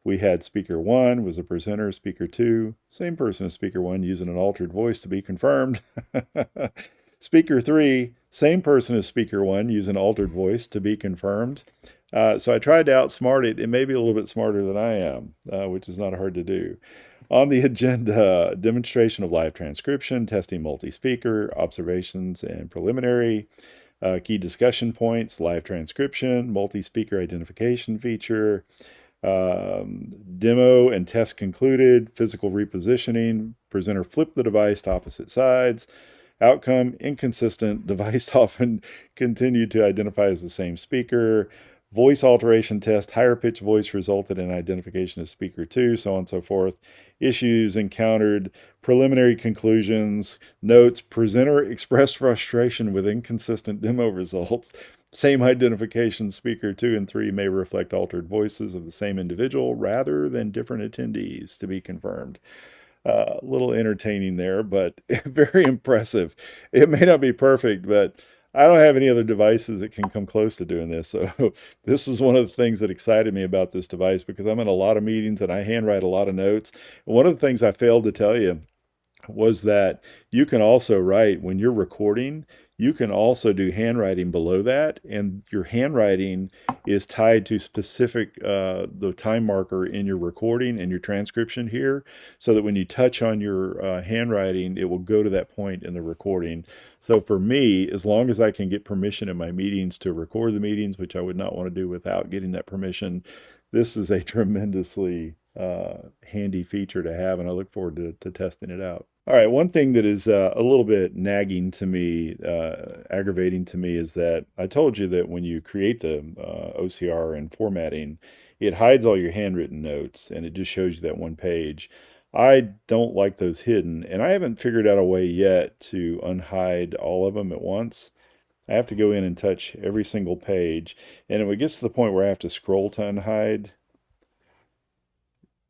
We had speaker 1 was a presenter, speaker 2, same person as speaker 1 using an altered voice to be confirmed. Speaker 3, same person as speaker 1 using altered voice to be confirmed. So I tried to outsmart it. It may be a little bit smarter than I am, which is not hard to do. On the agenda, demonstration of live transcription, testing multi-speaker, observations and preliminary, key discussion points, live transcription, multi-speaker identification feature, demo and test concluded, physical repositioning, presenter flipped the device to opposite sides, outcome inconsistent, device often continued to identify as the same speaker, voice alteration test, higher pitch voice resulted in identification as speaker 2, so on and so forth. Issues encountered, preliminary conclusions, notes, presenter expressed frustration with inconsistent demo results. Same identification, speaker 2 and 3 may reflect altered voices of the same individual rather than different attendees to be confirmed. A little entertaining there, but very impressive. It may not be perfect, but I don't have any other devices that can come close to doing this. So this is one of the things that excited me about this device because I'm in a lot of meetings and I handwrite a lot of notes. And one of the things I failed to tell you was that you can also write when you're recording, you can also do handwriting below that, and your handwriting is tied to specific the time marker in your recording and your transcription here, so that when you touch on your handwriting, it will go to that point in the recording. So for me, as long as I can get permission in my meetings to record the meetings, which I would not want to do without getting that permission, this is a tremendously handy feature to have, and I look forward to testing it out. All right, one thing that is a little bit nagging to me, aggravating to me, is that I told you that when you create the OCR and formatting, it hides all your handwritten notes and it just shows you that one page. I don't like those hidden, and I haven't figured out a way yet to unhide all of them at once. I have to go in and touch every single page, and if it gets to the point where I have to scroll to unhide,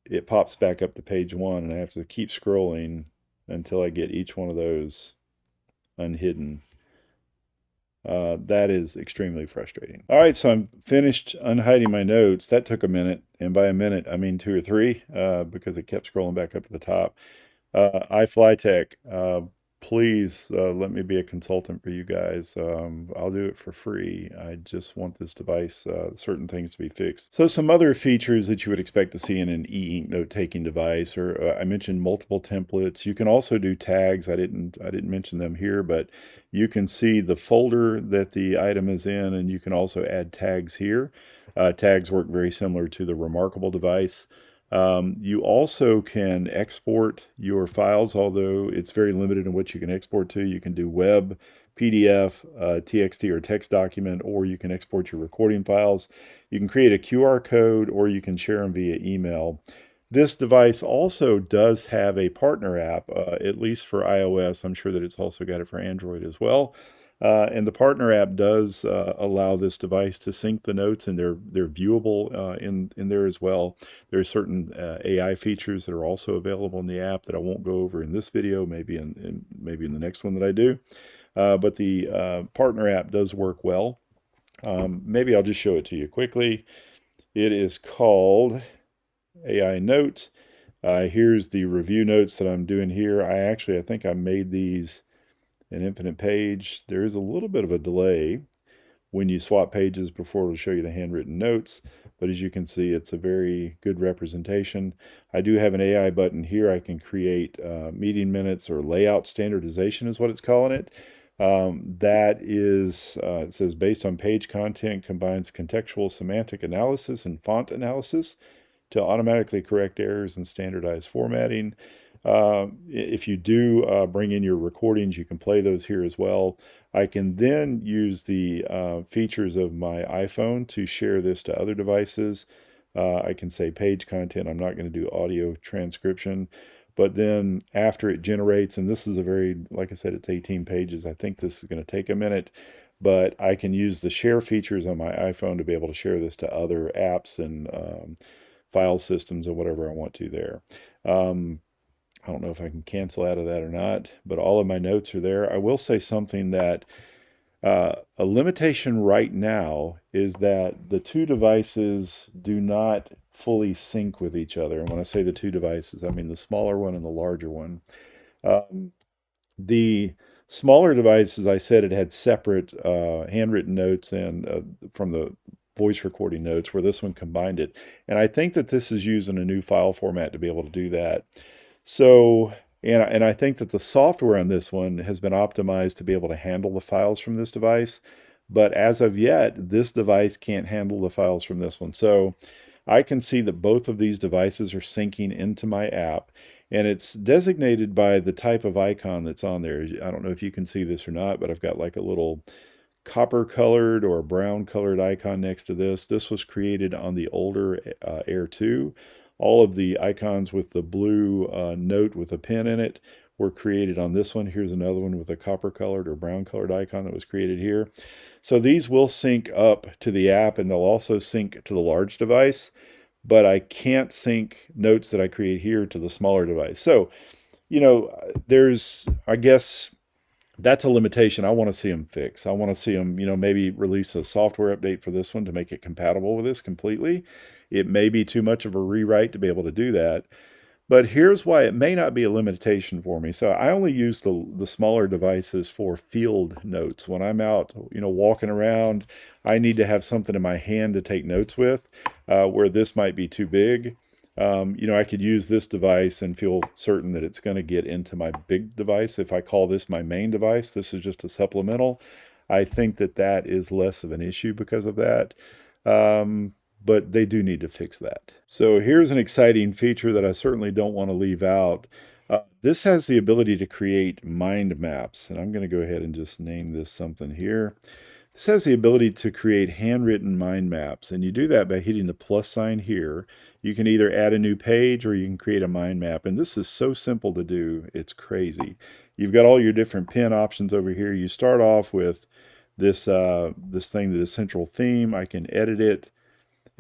it pops back up to page 1, and I have to keep scrolling until I get each one of those unhidden. That is extremely frustrating. All right, so I'm finished unhiding my notes. That took a minute, and by a minute, I mean 2 or 3, because it kept scrolling back up to the top. iFlyTek, please let me be a consultant for you guys. I'll do it for free. I just want this device, certain things to be fixed. So some other features that you would expect to see in an e-ink note-taking device, or I mentioned multiple templates. You can also do tags. I didn't mention them here, but you can see the folder that the item is in, and you can also add tags here. Tags work very similar to the Remarkable device. You also can export your files, although it's very limited in what you can export to. You can do web, PDF, TXT, or text document, or you can export your recording files. You can create a QR code, or you can share them via email. This device also does have a partner app, at least for iOS. I'm sure that it's also got it for Android as well. And the partner app does allow this device to sync the notes, and they're viewable in there as well. There are certain AI features that are also available in the app that I won't go over in this video, maybe in the next one that I do. But the partner app does work well. Maybe I'll just show it to you quickly. It is called AINote. Here's the review notes that I'm doing here. I think I made these an infinite page. There is a little bit of a delay when you swap pages before it'll show you the handwritten notes. But as you can see, it's a very good representation. I do have an AI button here. I can create meeting minutes, or layout standardization is what it's calling it. That is, it says, based on page content, combines contextual semantic analysis and font analysis to automatically correct errors and standardize formatting. If you do bring in your recordings, you can play those here as well. I can then use the features of my iPhone to share this to other devices. I can say page content. I'm not going to do audio transcription. But then after it generates, and this is a very, like I said, it's 18 pages. I think this is going to take a minute, but I can use the share features on my iPhone to be able to share this to other apps and file systems or whatever I want to there. I don't know if I can cancel out of that or not, but all of my notes are there. I will say something that a limitation right now is that the two devices do not fully sync with each other. And when I say the two devices, I mean the smaller one and the larger one. Um, the smaller device, as I said, it had separate handwritten notes and from the voice recording notes, where this one combined it. And I think that this is using a new file format to be able to do that. So, and I think that the software on this one has been optimized to be able to handle the files from this device. But as of yet, this device can't handle the files from this one. So I can see that both of these devices are syncing into my app, and it's designated by the type of icon that's on there. I don't know if you can see this or not, but I've got like a little copper colored or brown colored icon next to this. This was created on the older Air 2. All of the icons with the blue note with a pen in it were created on this one. Here's another one with a copper colored or brown colored icon that was created here. So these will sync up to the app, and they'll also sync to the large device, but I can't sync notes that I create here to the smaller device. So, I guess that's a limitation I want to see them fix. I want to see them, maybe release a software update for this one to make it compatible with this completely. It may be too much of a rewrite to be able to do that. But here's why it may not be a limitation for me. So I only use the smaller devices for field notes. When I'm out, walking around, I need to have something in my hand to take notes with, where this might be too big. I could use this device and feel certain that it's going to get into my big device. If I call this my main device, this is just a supplemental. I think that that is less of an issue because of that. But they do need to fix that. So here's an exciting feature that I certainly don't want to leave out. This has the ability to create mind maps, and I'm going to go ahead and just name this something here. This has the ability to create handwritten mind maps, and you do that by hitting the plus sign here. You can either add a new page or you can create a mind map, and this is so simple to do, it's crazy. You've got all your different pen options over here. You start off with this thing, the central theme. I can edit it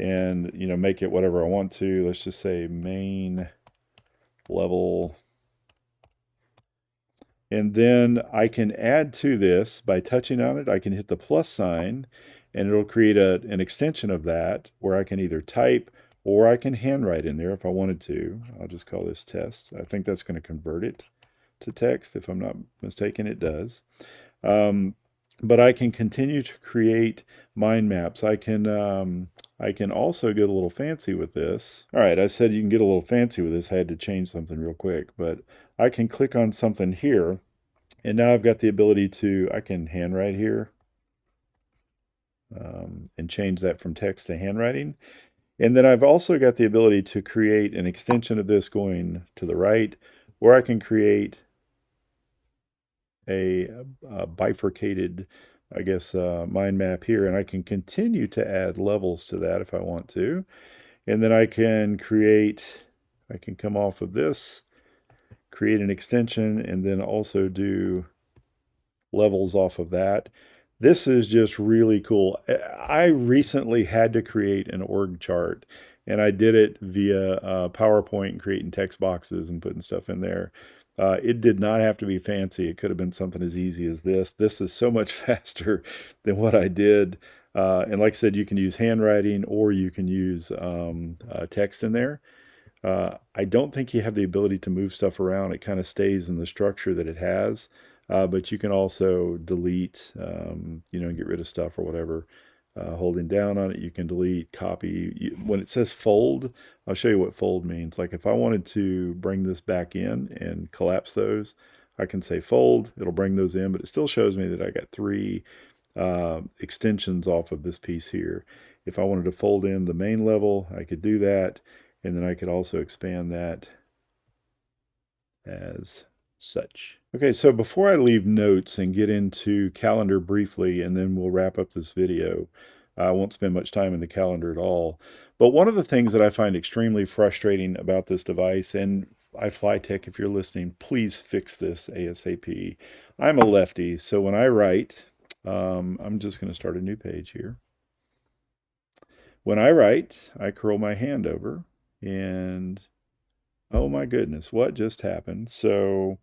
and make it whatever I want to. Let's just say main level. And then I can add to this by touching on it. I can hit the plus sign, and it'll create an extension of that where I can either type or I can handwrite in there if I wanted to. I'll just call this test. I think that's going to convert it to text. If I'm not mistaken, it does. But I can continue to create mind maps. I can also get a little fancy with this. All right, I said you can get a little fancy with this. I had to change something real quick, but I can click on something here, and now I've got the ability I can handwrite here and change that from text to handwriting. And then I've also got the ability to create an extension of this going to the right, where I can create a bifurcated, I guess, mind map here, and I can continue to add levels to that if I want to. And then I can come off of this, create an extension, and then also do levels off of that. This is just really cool. I recently had to create an org chart, and I did it via PowerPoint, creating text boxes and putting stuff in there. It did not have to be fancy. It could have been something as easy as this. This is so much faster than what I did. And like I said, you can use handwriting or you can use text in there. I don't think you have the ability to move stuff around. It kind of stays in the structure that it has, but you can also delete, and get rid of stuff or whatever. Holding down on it, you can delete, copy. When it says fold, I'll show you what fold means. Like if I wanted to bring this back in and collapse those, I can say fold. It'll bring those in, but it still shows me that I got three extensions off of this piece here. If I wanted to fold in the main level, I could do that. And then I could also expand that as such. Okay, so before I leave notes and get into calendar briefly, and then we'll wrap up this video, I won't spend much time in the calendar at all. But one of the things that I find extremely frustrating about this device, and iFlyTek, if you're listening, please fix this ASAP. I'm a lefty, so when I write, I'm just going to start a new page here. When I write, I curl my hand over and oh my goodness, what just happened? So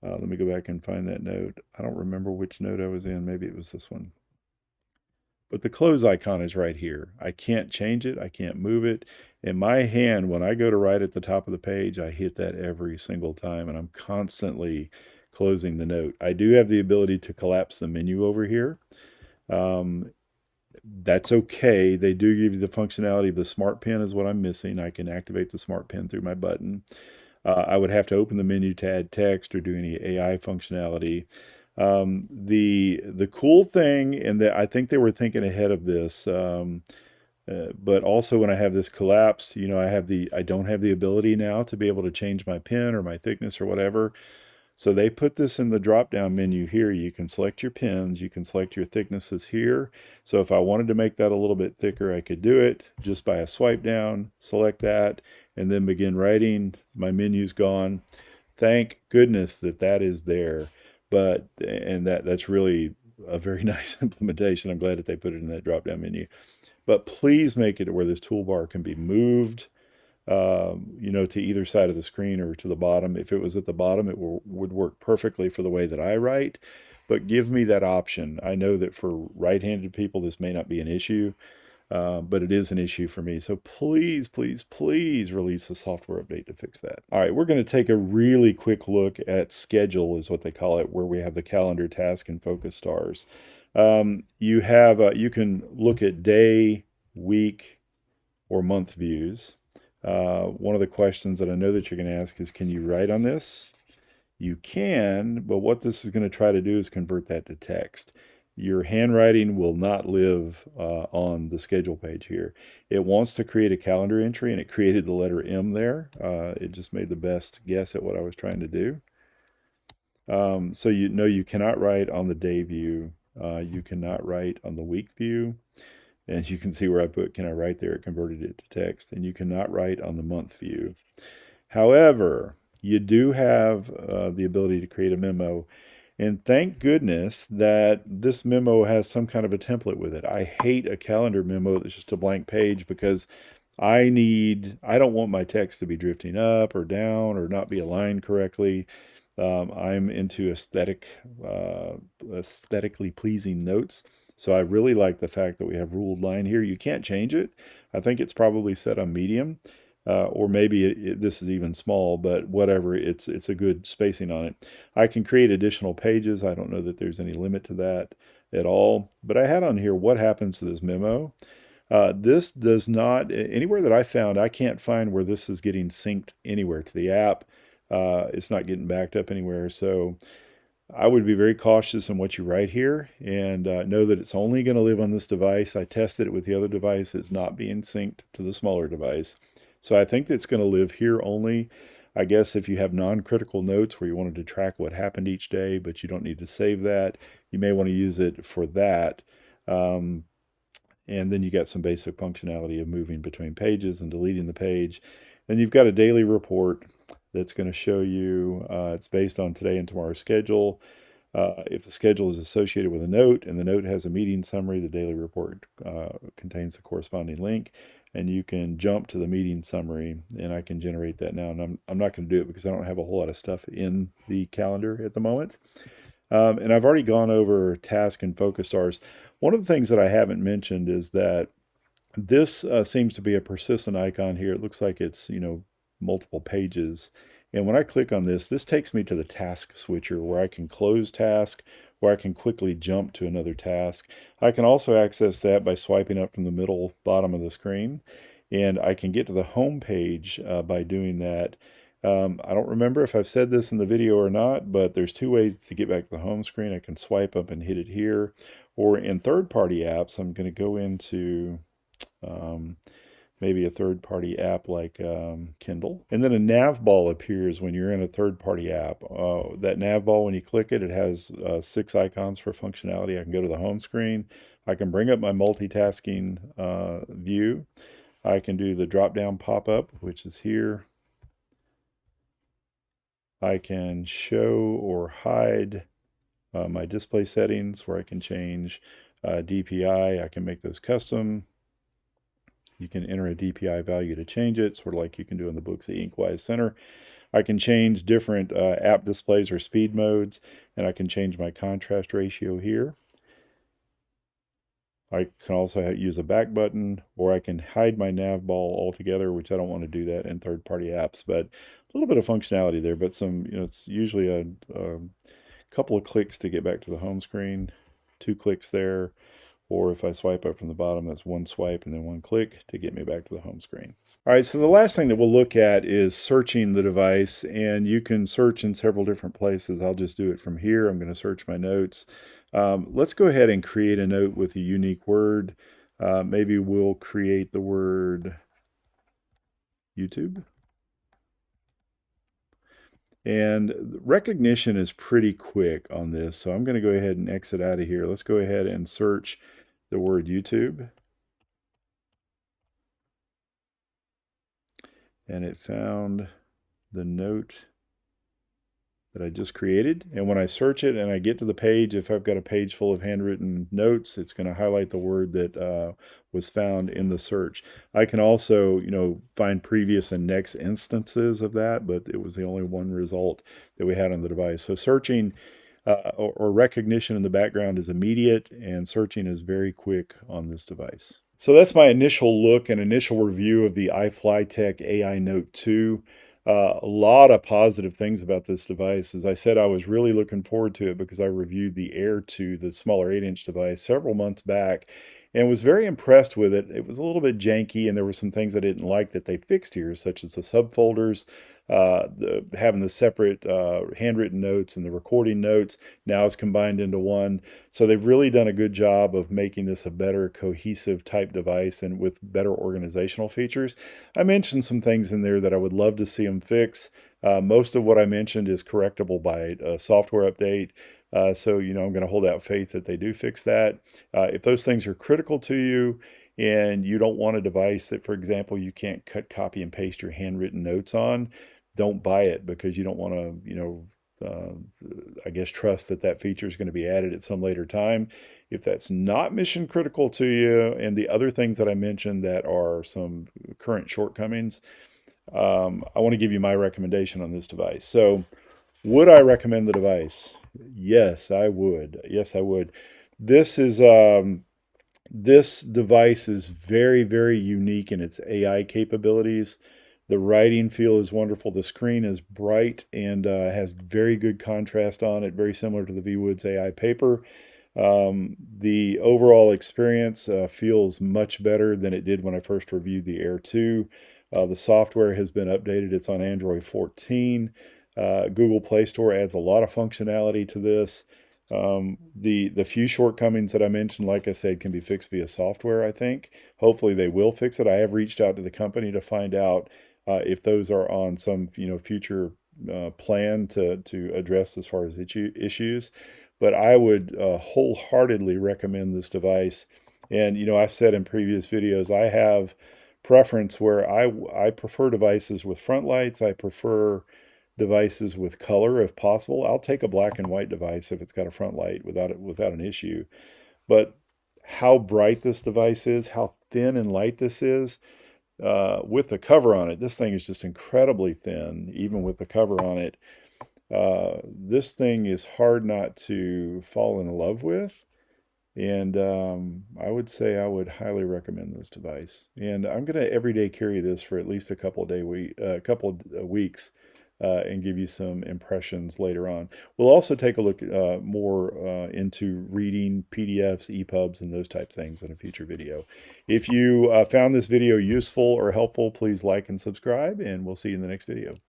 let me go back and find that note. I don't remember which note I was in. Maybe it was this one. But the close icon is right here. I can't change it. I can't move it. In my hand, when I go to write at the top of the page, I hit that every single time, and I'm constantly closing the note. I do have the ability to collapse the menu over here. That's okay. They do give you the functionality of the smart pen is what I'm missing. I can activate the smart pen through my button. I would have to open the menu to add text or do any AI functionality. The cool thing, and that I think they were thinking ahead of this, but also when I have this collapsed, I don't have the ability now to be able to change my pen or my thickness or whatever. So they put this in the drop-down menu here. You can select your pens, you can select your thicknesses here. So if I wanted to make that a little bit thicker, I could do it just by a swipe down, select that, and then begin writing. My menu's gone. Thank goodness that that is there. And that's really a very nice implementation. I'm glad that they put it in that drop-down menu. But please make it where this toolbar can be moved to either side of the screen or to the bottom. If it was at the bottom, it would work perfectly for the way that I write, but give me that option. I know that for right-handed people, this may not be an issue, but it is an issue for me. So please, please, please release a software update to fix that. All right, we're going to take a really quick look at schedule is what they call it, where we have the calendar, task, and focus stars. You can look at day, week, or month views. One of the questions that I know that you're going to ask is, can you write on this? You can, but what this is going to try to do is convert that to text. Your handwriting will not live on the schedule page here. It wants to create a calendar entry, and it created the letter M there. It just made the best guess at what I was trying to do. So you cannot write on the day view. You cannot write on the week view. And you can see where I put, can I write there? It converted it to text. And you cannot write on the month view. However, you do have the ability to create a memo. And thank goodness that this memo has some kind of a template with it. I hate a calendar memo that's just a blank page because I don't want my text to be drifting up or down or not be aligned correctly. I'm into aesthetically pleasing notes. So I really like the fact that we have ruled line here. You can't change it. I think it's probably set on medium, or maybe this is even small, but whatever, it's a good spacing on it. I can create additional pages. I don't know that there's any limit to that at all, but I had on here what happens to this memo. This does not, anywhere that I found, I can't find where this is getting synced anywhere to the app. It's not getting backed up anywhere. So I would be very cautious in what you write here and know that it's only going to live on this device. I tested it with the other device. It's not being synced to the smaller device. So I think that it's going to live here only. I guess if you have non-critical notes where you wanted to track what happened each day, but you don't need to save that, you may want to use it for that. And then you got some basic functionality of moving between pages and deleting the page. Then you've got a daily report that's going to show you, it's based on today and tomorrow's schedule. If the schedule is associated with a note and the note has a meeting summary, the daily report contains the corresponding link, and you can jump to the meeting summary, and I can generate that now. And I'm not going to do it because I don't have a whole lot of stuff in the calendar at the moment. And I've already gone over task and focus stars. One of the things that I haven't mentioned is that this seems to be a persistent icon here. It looks like it's, multiple pages. And when I click on this, this takes me to the task switcher where I can close task, where I can quickly jump to another task. I can also access that by swiping up from the middle bottom of the screen. And I can get to the home page by doing that. I don't remember if I've said this in the video or not, but there's two ways to get back to the home screen. I can swipe up and hit it here. Or in third-party apps, I'm going to go into maybe a third-party app like Kindle. And then a NavBall appears when you're in a third-party app. That NavBall, when you click it, it has 6 icons for functionality. I can go to the home screen. I can bring up my multitasking view. I can do the drop-down pop-up, which is here. I can show or hide my display settings where I can change DPI. I can make those custom. You can enter a DPI value to change it, sort of like you can do in the books at Inkwise Center. I can change different app displays or speed modes, and I can change my contrast ratio here. I can also use a back button, or I can hide my NavBall altogether, which I don't want to do that in third-party apps, but a little bit of functionality there, but some, it's usually a couple of clicks to get back to the home screen, 2 clicks there, or if I swipe up from the bottom, that's 1 swipe and then 1 click to get me back to the home screen. All right, so the last thing that we'll look at is searching the device, and you can search in several different places. I'll just do it from here. I'm going to search my notes. Let's go ahead and create a note with a unique word. Maybe we'll create the word YouTube. And recognition is pretty quick on this, so I'm going to go ahead and exit out of here. Let's go ahead and search the word YouTube. And it found the note that I just created. And when I search it and I get to the page, if I've got a page full of handwritten notes, it's going to highlight the word that was found in the search. I can also, find previous and next instances of that, but it was the only one result that we had on the device. So searching or recognition in the background is immediate, and searching is very quick on this device. So that's my initial look and initial review of the iFlyTek AINote 2. A lot of positive things about this device. As I said, I was really looking forward to it because I reviewed the Air 2, the smaller 8-inch device, several months back, and was very impressed with it. It was a little bit janky, and there were some things I didn't like that they fixed here, such as the subfolders, having the separate handwritten notes and the recording notes now is combined into one. So they've really done a good job of making this a better cohesive type device and with better organizational features. I mentioned some things in there that I would love to see them fix. Most of what I mentioned is correctable by a software update. So, I'm going to hold out faith that they do fix that. If those things are critical to you and you don't want a device that, for example, you can't cut, copy, and paste your handwritten notes on, don't buy it because you don't want to, I guess, trust that that feature is going to be added at some later time. If that's not mission critical to you and the other things that I mentioned that are some current shortcomings, I want to give you my recommendation on this device. So would I recommend the device? Yes, I would. Yes, I would. This is this device is very, very unique in its AI capabilities. The writing feel is wonderful. The screen is bright and has very good contrast on it, very similar to the ViWoods AI paper. The overall experience feels much better than it did when I first reviewed the Air 2. The software has been updated. It's on Android 14. Google Play Store adds a lot of functionality to this. The few shortcomings that I mentioned, like I said, can be fixed via software, I think. Hopefully they will fix it. I have reached out to the company to find out if those are on some future plan to address as far as issues. But I would wholeheartedly recommend this device. And I've said in previous videos, I have preference where I prefer devices with front lights. I prefer devices with color if possible. I'll take a black and white device if it's got a front light without an issue. But how bright this device is, how thin and light this is, with the cover on it, this thing is just incredibly thin, even with the cover on it. This thing is hard not to fall in love with. And I would say I would highly recommend this device. And I'm going to every day carry this for at least a couple of weeks, and give you some impressions later on. We'll also take a look more into reading PDFs, EPUBs, and those type things in a future video. If you found this video useful or helpful, please like and subscribe, and we'll see you in the next video.